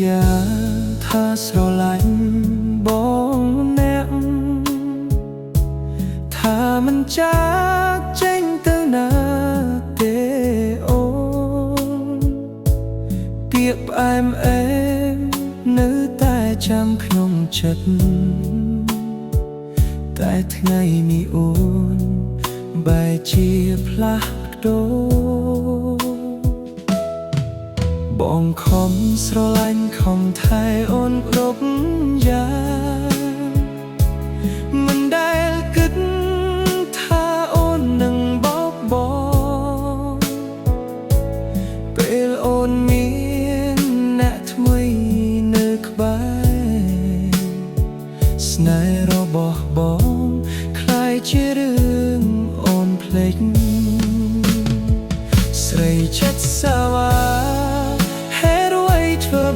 យាថាស្រឡាញ់បងអ្នកថាមិនចាកចេញទៅណាទេអូនពាក្យផ្អែមអែមនៅតែចាំក្នុងចិត្តតែថ្ងៃនេះអូនបែរជាផ្លាស់ប្ដូរបងខំស្រឡាញ់ខំថែអូនគ្រប់យ៉ាងមិនដែលគិតថាអូននឹងបោកបង់ពេលអូនមានអ្នកថ្មីនៅក្បែរស្នេហ៍របស់បងคล้ายជារឿងអូនភ្លេចស្រីចិត្តសាវ៉ា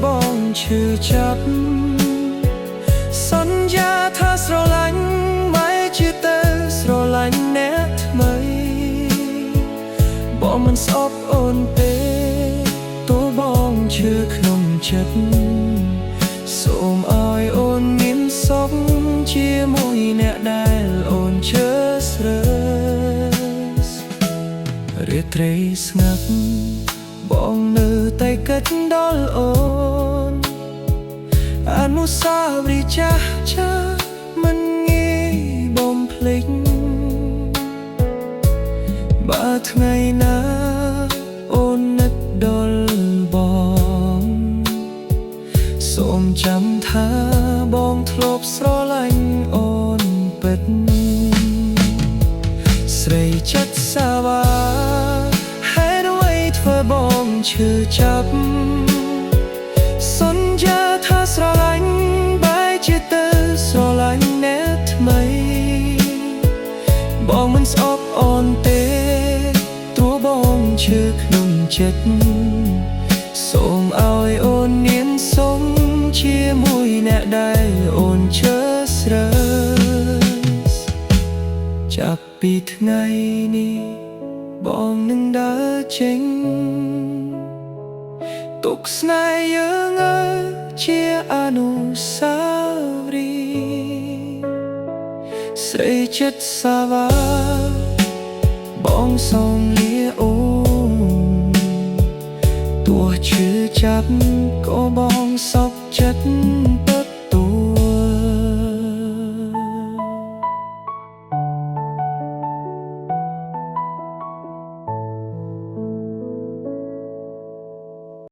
បងឈឺចាប់សន្យាថាស្រឡាញ់បែរជាទៅស្រឡាញ់អ្នកថ្មីបងមិនស្អប់អូនទេទោះបងឈឺក្នុងចិត្តសូមឲ្យអូនមានសុខជាមួយអ្នកដែលអូនជឿស្រើរាត្រីស្ងាត់បងនៅតែគិតដល់អូនអនុស្សាវរីយ៍ចាស់ចាស់មិនងាយបំភ្លេចបើថ្ងៃណាអូននឹកដល់បងសូមចាំថាបងធ្លាប់ស្រឡាញ់អូនពិតស្រីចិត្តសាវ៉ាបងឈឺចាប់សន្យាថាស្រឡាញ់បែរជាទៅស្រឡាញ់អ្នកថ្មីបងមិនស្អប់អូនទេទោះបងឈឺក្នុងចិត្តសូមឲ្យអូនមានសុខជាមួយអ្នកដែលអូនជឿស្រើចាប់ពីថ្ងៃនេះបងនឹងដើរចេញទុកស្នេហ៍យើងឲ្យជាអនុស្សាវរីយ៍ស្រីចិត្តសាវ៉ាបងសូមលាអូនទោះឈឺចាប់ក៏បងសុខចិត្ត